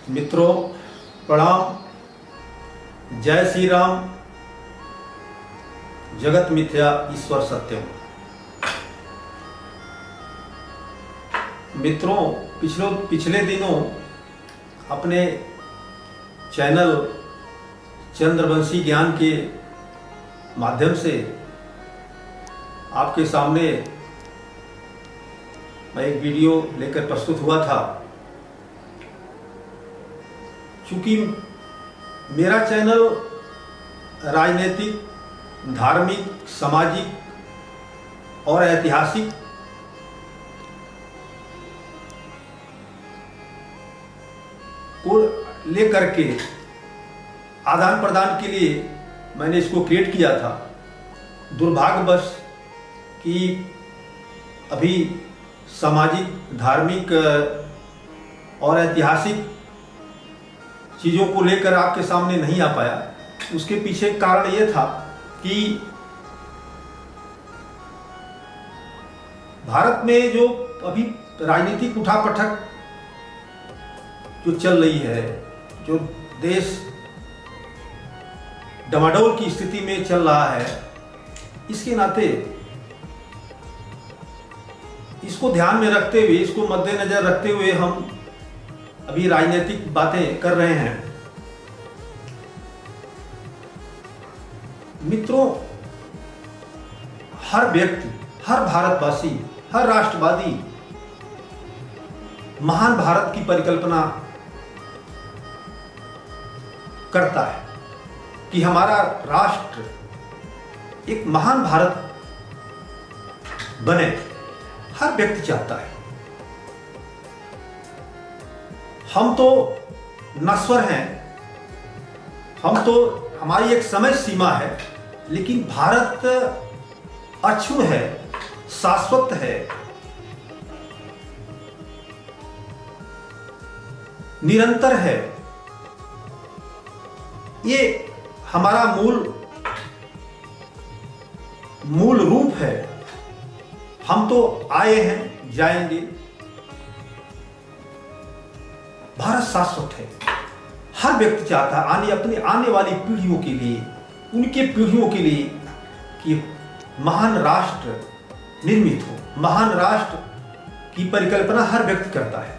मित्रों प्रणाम। जय श्री राम। जगत मिथ्या ईश्वर सत्यम। मित्रों पिछले दिनों अपने चैनल चंद्रवंशी ज्ञान के माध्यम से आपके सामने मैं एक वीडियो लेकर प्रस्तुत हुआ था। चूँकि मेरा चैनल राजनीतिक, धार्मिक, सामाजिक और ऐतिहासिक को लेकर के आदान प्रदान के लिए मैंने इसको क्रिएट किया था। दुर्भाग्यवश कि अभी सामाजिक, धार्मिक और ऐतिहासिक चीज़ों को लेकर आपके सामने नहीं आ पाया। उसके पीछे कारण ये था कि भारत में जो अभी राजनीतिक उठापटक जो चल रही है, जो देश डमाडोल की स्थिति में चल रहा है, इसके नाते इसको ध्यान में रखते हुए, इसको मद्देनजर रखते हुए हम अभी राजनीतिक बातें कर रहे हैं। मित्रों, हर व्यक्ति, हर भारतवासी, हर राष्ट्रवादी महान भारत की परिकल्पना करता है कि हमारा राष्ट्र एक महान भारत बने। हर व्यक्ति चाहता है। हम तो नश्वर हैं, हमारी एक समय सीमा है, लेकिन भारत अक्षुण्ण है, शाश्वत है, निरंतर है। ये हमारा मूल रूप है। हम तो आए हैं, जाएंगे। भारत शाश्वत है। हर व्यक्ति चाहता है अपने आने वाली पीढ़ियों के लिए, उनके पीढ़ियों के लिए कि महान राष्ट्र निर्मित हो। महान राष्ट्र की परिकल्पना हर व्यक्ति करता है।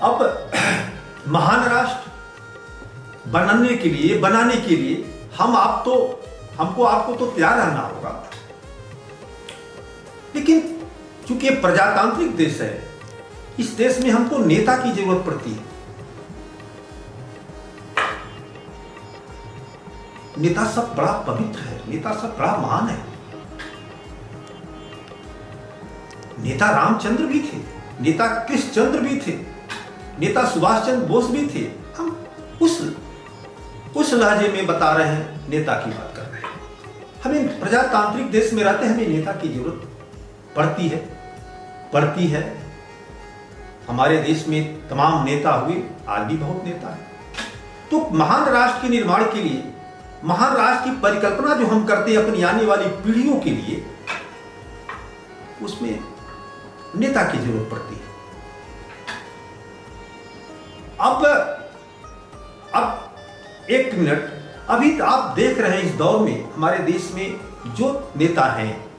अब महान राष्ट्र बनाने के लिए हमको आपको तो तैयार रहना होगा। लेकिन चूंकि ये प्रजातांत्रिक देश है, इस देश में हमको नेता की जरूरत पड़ती है। नेता सब बड़ा पवित्र है, नेता सब बड़ा महान है। नेता रामचंद्र भी थे, नेता कृष्णचंद्र भी थे, नेता सुभाष चंद्र बोस भी थे। हम उस लहजे में बता रहे हैं, नेता की बात कर रहे हैं। हमें प्रजातांत्रिक देश में रहते हैं, हमें नेता की जरूरत पड़ती है। हमारे देश में तमाम नेता हुए, आज भी बहुत नेता है। तो महान राष्ट्र के निर्माण के लिए, महान राष्ट्र की परिकल्पना जो हम करते हैं अपनी आने वाली पीढ़ियों के लिए, उसमें नेता की जरूरत पड़ती है। अब एक मिनट, अभी आप देख रहे हैं इस दौर में हमारे देश में जो नेता हैं,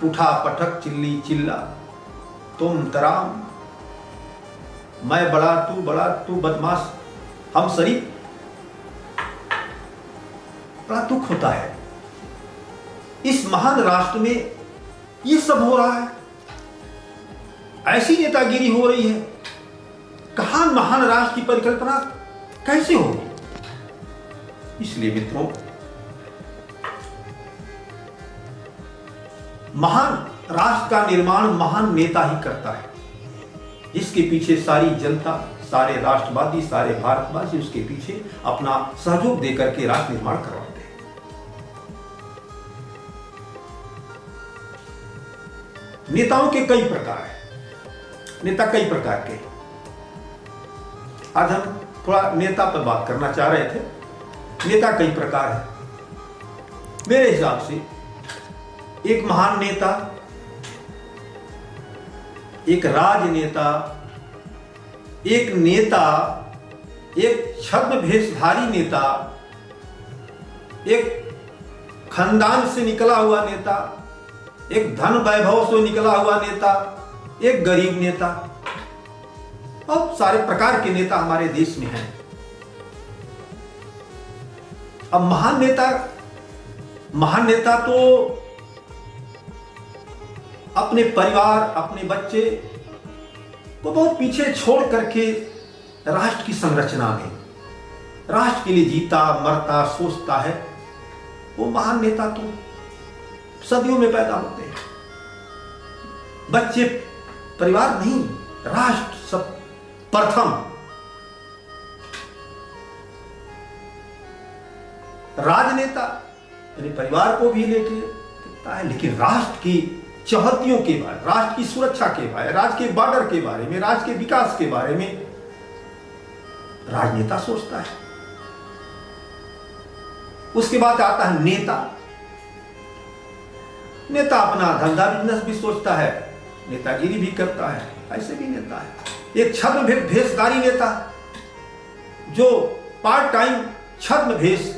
उठा पटक, चिल्ली चिल्ला, तुम तराम, मैं बड़ा, तू बदमाश, हम शरीफ। बड़ा दुख होता है इस महान राष्ट्र में ये सब हो रहा है। ऐसी नेतागिरी हो रही है। कहां महान राष्ट्र की परिकल्पना कैसे होगी? इसलिए मित्रों, महान राष्ट्र का निर्माण महान नेता ही करता है, जिसके पीछे सारी जनता, सारे राष्ट्रवादी, सारे भारतवासी उसके पीछे अपना सहयोग देकर के राष्ट्र निर्माण करवाते हैं। नेताओं के कई प्रकार हैं। नेता कई प्रकार के। आज हम थोड़ा नेता पर बात करना चाह रहे थे। नेता कई प्रकार हैं। मेरे हिसाब से एक महान नेता एक राजनेता, एक नेता, एक छद्म भेषधारी नेता, एक खानदान से निकला हुआ नेता, एक धन वैभव से निकला हुआ नेता, एक गरीब नेता, और सारे प्रकार के नेता हमारे देश में हैं। अब महान नेता तो अपने परिवार, अपने बच्चे को बहुत पीछे छोड़ करके राष्ट्र की संरचना में, राष्ट्र के लिए जीता मरता सोचता है। वो महान नेता तो सदियों में पैदा होते हैं। बच्चे परिवार नहीं, राष्ट्र सब प्रथम। राजनेता यानी परिवार को भी लेके चलता है, लेकिन राष्ट्र की चौहद्दियों के बारे, राष्ट्र की सुरक्षा के बारे, राज्य के बॉर्डर के बारे में, राज्य के विकास के बारे में राजनेता सोचता है। उसके बाद आता है नेता। नेता अपना धंधा बिजनेस भी सोचता है, नेतागिरी भी करता है, ऐसे भी नेता है। एक छद्म भेषधारी नेता जो पार्ट टाइम छद्म भेष,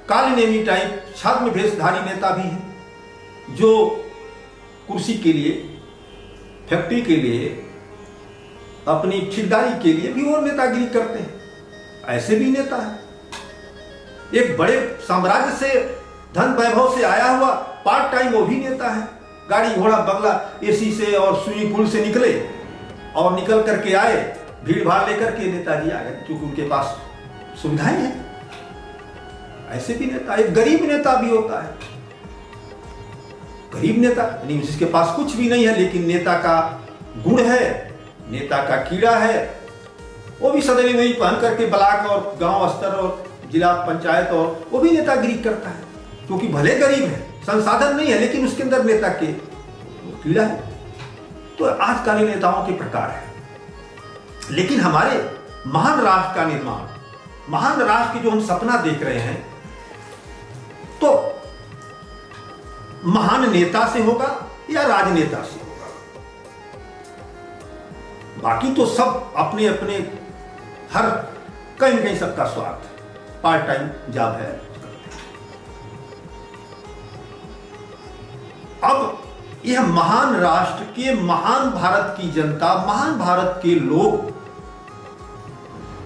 कालीनेमी टाइप छद्म भेषधारी नेता भी है, जो कुर्सी के लिए, फैक्ट्री के लिए, अपनी ठेकेदारी के लिए भी वो नेतागिरी करते हैं, ऐसे भी नेता है। एक बड़े साम्राज्य से, धन वैभव से आया हुआ पार्ट टाइम वो भी नेता है। गाड़ी घोड़ा बंगला एसी से और स्विमिंग पूल से निकले और निकल करके आए, भीड़ भाड़ लेकर के नेताजी आ गए, क्योंकि उनके पास सुविधाएं हैं। ऐसे भी नेता। एक गरीब नेता भी होता है। गरीब नेता यानी जिसके पास कुछ भी नहीं है, लेकिन नेता का गुण है, नेता का कीड़ा है। वो भी सदैव नहीं पहन करके ब्लॉक और गांव स्तर और जिला पंचायत और वो भी नेतागिरी करता है, क्योंकि भले गरीब है, संसाधन नहीं है, लेकिन उसके अंदर नेता के कीड़ा है। तो आजकाल नेताओं के प्रकार है। लेकिन हमारे महान राष्ट्र का निर्माण, महान राष्ट्र की जो हम सपना देख रहे हैं, तो महान नेता से होगा या राजनेता से होगा। बाकी तो सब अपने अपने, हर कहीं कहीं सबका स्वार्थ, पार्ट टाइम जॉब है। अब यह महान राष्ट्र के, महान भारत की जनता, महान भारत के लोग,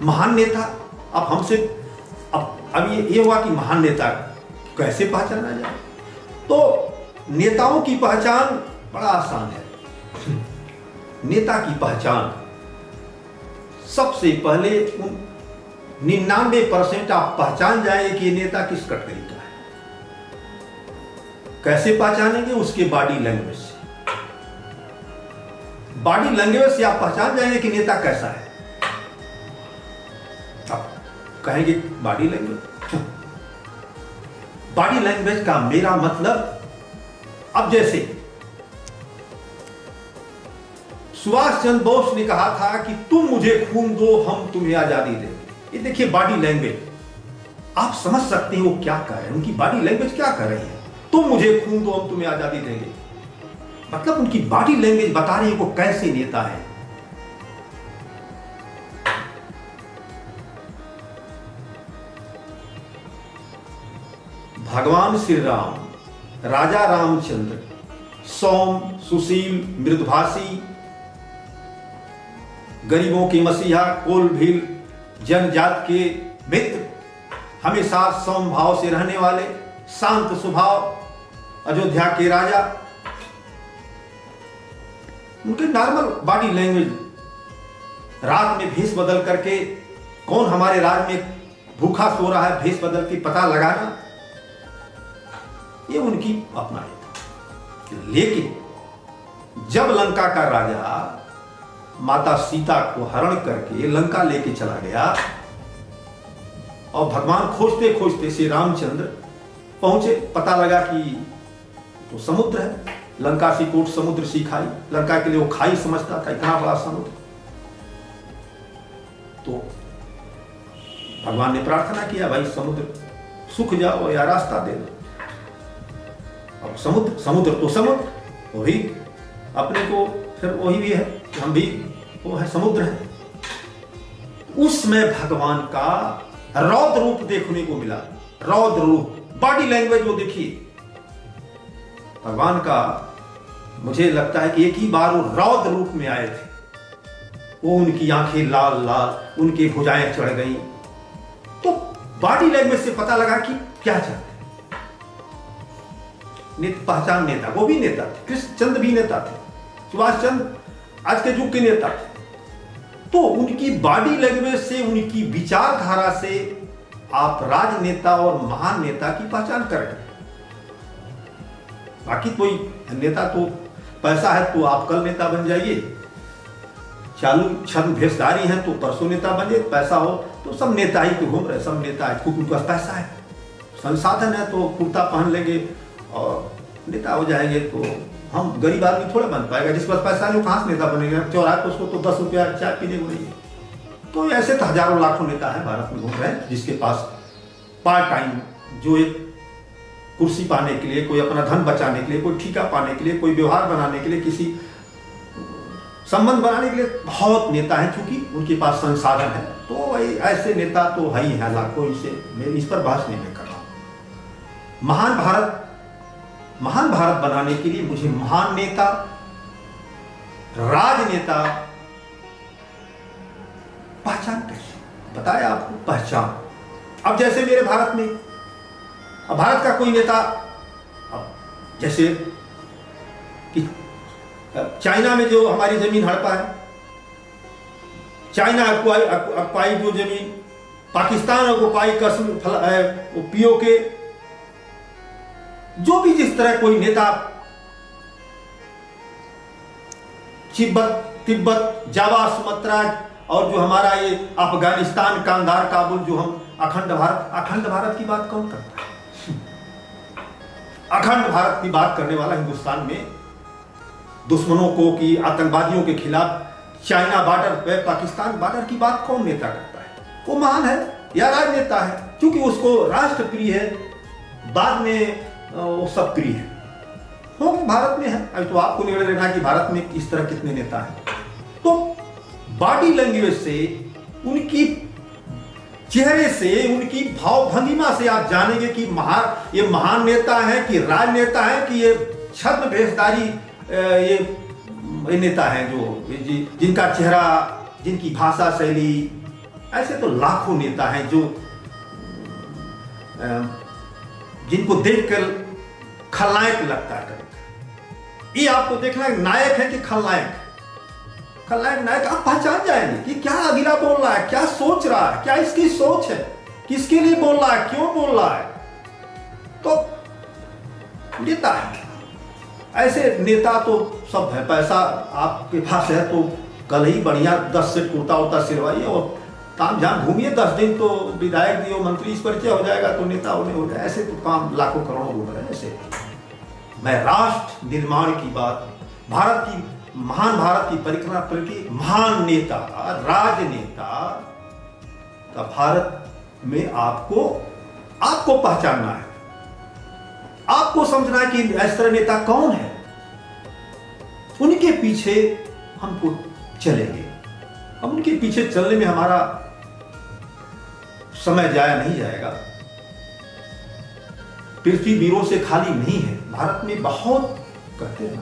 महान नेता। अब हमसे अब ये हुआ कि महान नेता कैसे पहचाना जाए। तो नेताओं की पहचान बड़ा आसान है। नेता की पहचान सबसे पहले 99% आप पहचान जाएंगे कि ये नेता किस कैटेगरी का है। कैसे पहचानेंगे? उसके बॉडी लैंग्वेज से। बॉडी लैंग्वेज से आप पहचान जाएंगे कि नेता कैसा है। आप कहेंगे बॉडी लैंग्वेज, बॉडी लैंग्वेज का मेरा मतलब, अब जैसे सुभाष चंद्र बोस ने कहा था कि तुम मुझे खून दो, हम तुम्हें आजादी देंगे। ये देखिए बॉडी लैंग्वेज, आप समझ सकते हैं वो क्या कर रहे हैं, उनकी बॉडी लैंग्वेज क्या कर रही है। तुम मुझे खून दो, हम तुम्हें आजादी देंगे, मतलब उनकी बॉडी लैंग्वेज बता रही है वो कैसे नेता है। भगवान श्री राम, राजा रामचंद्र, सौम, सुशील, मृदुभाषी, गरीबों के मसीहा, कोल भील जनजात के मित्र, हमेशा सौम भाव से रहने वाले, शांत स्वभाव, अयोध्या के राजा। उनके नॉर्मल बॉडी लैंग्वेज, रात में भेष बदल करके कौन हमारे राज्य में भूखा सो रहा है, भेष बदल के पता लगाना, ये उनकी अपना है। लेकिन जब लंका का राजा माता सीता को हरण करके लंका लेके चला गया और भगवान खोजते खोजते श्री रामचंद्र पहुंचे, पता लगा कि तो समुद्र है, लंका सी कोट समुद्र सी खाई। लंका के लिए वो खाई समझता था, इतना बड़ा समुद्र। तो भगवान ने प्रार्थना किया, भाई समुद्र सूख जाओ या रास्ता दे दो। अब समुद्र तो समुद्र, वो भी अपने को फिर वही भी है, हम भी वो है, समुद्र है। उसमें भगवान का रौद्र रूप देखने को मिला, रौद्र रूप, बॉडी लैंग्वेज वो देखिए भगवान का। मुझे लगता है कि एक ही बार वो रौद्र रूप में आए थे, वो उनकी आंखें लाल लाल, उनकी भुजाएं चढ़ गई, तो बॉडी लैंग्वेज से पता लगा कि क्या चाहते। पहचान नेता, वो भी नेता थे, कृष्ण चंद्र भी नेता थे, सुभाष चंद्र आज के युग के नेता थे। तो उनकी बॉडी लैंग्वेज से, उनकी विचारधारा से आप राजनेता और महान नेता की पहचान करें। बाकी कोई नेता तो पैसा है तो आप कल नेता बन जाइए, चालू छद्म भेषधारी हैं तो परसों नेता बन जाइए, पैसा हो तो सब नेता ही घूम रहे, सब नेता है क्योंकि उनके पास पैसा है, संसाधन है, तो कुर्ता पहन लेंगे और नेता हो जाएंगे। तो हम गरीब आदमी थोड़ा बन पाएगा, जिसके पास पैसा नहीं वो कहाँ से नेता बनेगा, चौराहे पर उसको तो 10 रुपया चाय पीने को नहीं है। तो ऐसे तो हजारों लाखों नेता है भारत में घूम रहे हैं, जिसके पास पार्ट टाइम, जो एक कुर्सी पाने के लिए, कोई अपना धन बचाने के लिए, कोई ठीका पाने के लिए, कोई व्यवहार बनाने के लिए, किसी संबंध बनाने के लिए बहुत नेता हैं, क्योंकि उनके पास संसाधन है। तो भाई ऐसे नेता तो है ही है लाखों, इसे इस पर बहस नहीं कर रहा। महान भारत बनाने के लिए मुझे महान नेता, राजनेता पहचान कैसे बताया आपको, पहचान। अब जैसे मेरे भारत में, अब भारत का कोई नेता, अब जैसे कि चाइना में जो हमारी जमीन हड़पा है, चाइना अक्वाई जो जमीन, पाकिस्तान अक्वाई कश्मीर पीओके, जो भी जिस तरह कोई नेता तिब्बत, जावा, सुमात्रा और जो हमारा ये अफगानिस्तान, कांधार, काबुल, जो हम अखंड भारत की बात कौन करता है? अखंड भारत की बात करने वाला हिंदुस्तान में दुश्मनों को, की आतंकवादियों के खिलाफ चाइना बॉर्डर पे, पाकिस्तान बॉर्डर की बात कौन नेता करता है? वो महान है या राजनेता है, क्योंकि उसको राष्ट्र प्रिय है, बाद में वो सब प्रिय है। हो भारत में है। अभी तो आपको निर्णय लेना है कि भारत में इस तरह कितने नेता हैं। तो बॉडी लैंग्वेज से, उनकी चेहरे से, उनकी भाव भंगिमा से आप जानेंगे कि ये महान नेता है कि राजनेता है कि ये छद्म भेषधारी ये नेता हैं, जो जिनका चेहरा, जिनकी भाषा शैली। ऐसे तो लाखों नेता हैं जो जिनको देखकर खलनायक लगता है। ये आपको देखना है नायक है कि खलनायक। खलनायक नायक आप पहचान जाएंगे कि क्या अगला बोल रहा है, क्या सोच रहा है, क्या इसकी सोच है, किसके लिए बोल रहा है, क्यों बोल रहा है। तो नेता है। ऐसे नेता तो सब है, पैसा आपके पास है तो कल ही बढ़िया 10 सेट कुर्ता उर्ता सिलवाइए और काम झाम घूमिए, 10 दिन तो विधायक दियो, मंत्री इस परिचय हो जाएगा तो नेता होने हो जाए। ऐसे तो काम लाखों करोड़ों घूम रहे हैं। ऐसे मैं राष्ट्र निर्माण की बात, भारत की, महान भारत की परिक्रमा प्रति महान नेता, राजनेता का भारत में आपको पहचानना है, आपको समझना है कि इस तरह नेता कौन है, उनके पीछे हमको चलेंगे। अब उनके पीछे चलने में हमारा समय जाया नहीं जाएगा। पृथ्वी वीरों से खाली नहीं है। भारत में बहुत कहते हैं ना,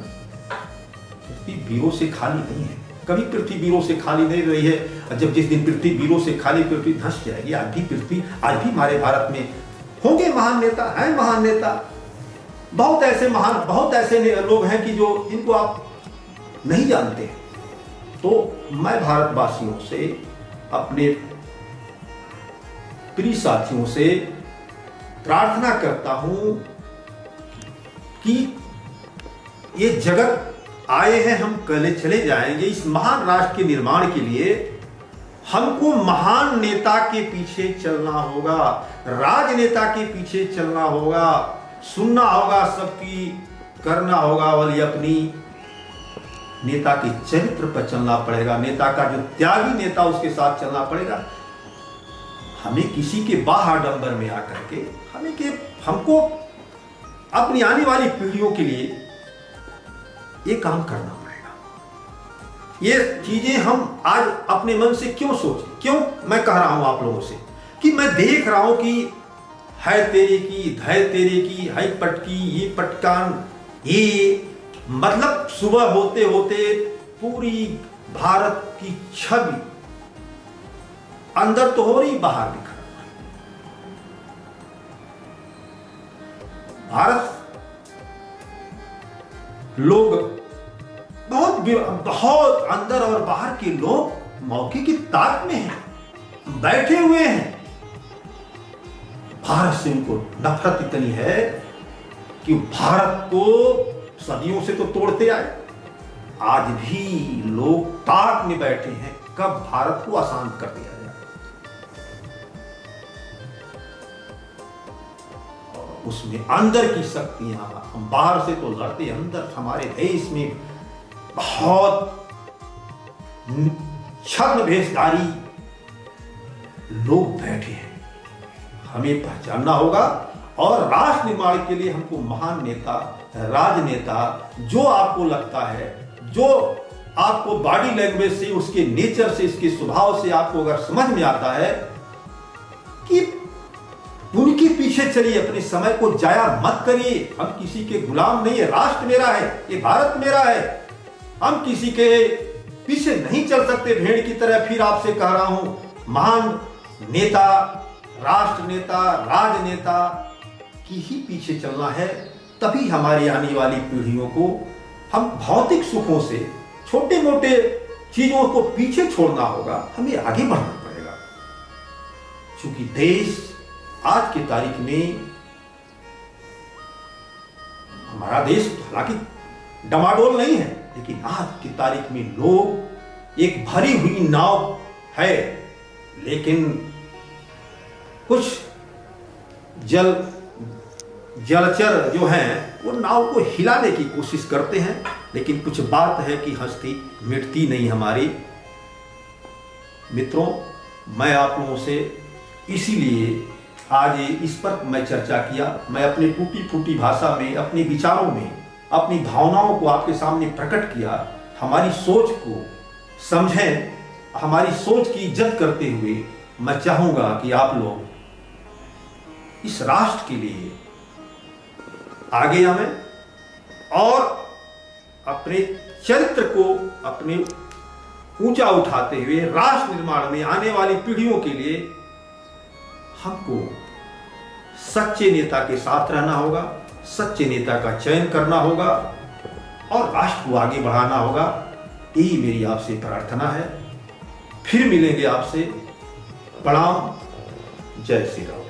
पृथ्वी वीरों से खाली नहीं है, कभी पृथ्वी वीरों से खाली नहीं रही है। जब जिस दिन पृथ्वी वीरों से खाली, पृथ्वी धंस जाएगी। आज भी हमारे भारत में होंगे महान नेता, हैं महान नेता, बहुत ऐसे महान, बहुत ऐसे लोग हैं कि जो जिनको आप नहीं जानते। तो मैं भारतवासियों से, अपने प्रिय साथियों से प्रार्थना करता हूं कि ये जगत आए हैं, हम कल चले जाएंगे। इस महान राष्ट्र के निर्माण के लिए हमको महान नेता के पीछे चलना होगा, राजनेता के पीछे चलना होगा, सुनना होगा सबकी, करना होगा वाली अपनी। नेता के चरित्र पर चलना पड़ेगा, नेता का जो त्यागी नेता, उसके साथ चलना पड़ेगा। हमें किसी के बाहाडंबर में आकर के हमको अपनी आने वाली पीढ़ियों के लिए ये काम करना पड़ेगा। ये चीजें हम आज अपने मन से क्यों सोचें? क्यों मैं कह रहा हूं आप लोगों से कि मैं देख रहा हूं कि है तेरे की, धै तेरे की, है पटकी, ये पटकान, ये मतलब सुबह होते होते पूरी भारत की छवि अंदर तो हो रही, बाहर दिख रहा है। भारत लोग बहुत अंदर और बाहर के लोग मौके की ताक में हैं, बैठे हुए हैं। भारत से उनको नफरत इतनी है कि भारत को सदियों से तो तोड़ते आए, आज भी लोग ताक में बैठे हैं कब भारत को अशांत कर दिया जाए। उसमें अंदर की शक्तियां, हम बाहर से तो लड़ते, अंदर हमारे देश में बहुत छद्म भेषधारी लोग बैठे हैं। हमें पहचानना होगा और राष्ट्र निर्माण के लिए हमको महान नेता, राजनेता, जो आपको लगता है, जो आपको बॉडी लैंग्वेज से, उसके नेचर से, इसके स्वभाव से आपको अगर समझ में आता है कि उनके पीछे चलिए, अपने समय को जाया मत करिए। हम किसी के गुलाम नहीं है, राष्ट्र मेरा है, ये भारत मेरा है, हम किसी के पीछे नहीं चल सकते भेड़ की तरह। फिर आपसे कह रहा हूं, महान नेता, राष्ट्र नेता, राजनेता की ही पीछे चलना है, तभी हमारी आने वाली पीढ़ियों को हम भौतिक सुखों से, छोटे मोटे चीजों को पीछे छोड़ना होगा, हमें आगे बढ़ना पड़ेगा। क्योंकि देश आज की तारीख में, हमारा देश हालांकि डमाडोल नहीं है, लेकिन आज की तारीख में लोग, एक भरी हुई नाव है, लेकिन कुछ जलचर जो हैं वो नाव को हिलाने की कोशिश करते हैं, लेकिन कुछ बात है कि हस्ती मिटती नहीं हमारी। मित्रों, मैं आप लोगों से इसीलिए आज इस पर मैं चर्चा किया। मैं अपनी टूटी फूटी भाषा में, अपने विचारों में, अपनी भावनाओं को आपके सामने प्रकट किया। हमारी सोच को समझें, हमारी सोच की इज्जत करते हुए मैं चाहूंगा कि आप लोग इस राष्ट्र के लिए आगे आवें और अपने चरित्र को अपने ऊंचा उठाते हुए राष्ट्र निर्माण में आने वाली पीढ़ियों के लिए हमको सच्चे नेता के साथ रहना होगा, सच्चे नेता का चयन करना होगा और राष्ट्र को आगे बढ़ाना होगा। यही मेरी आपसे प्रार्थना है। फिर मिलेंगे आपसे। प्रणाम। जय श्री राम।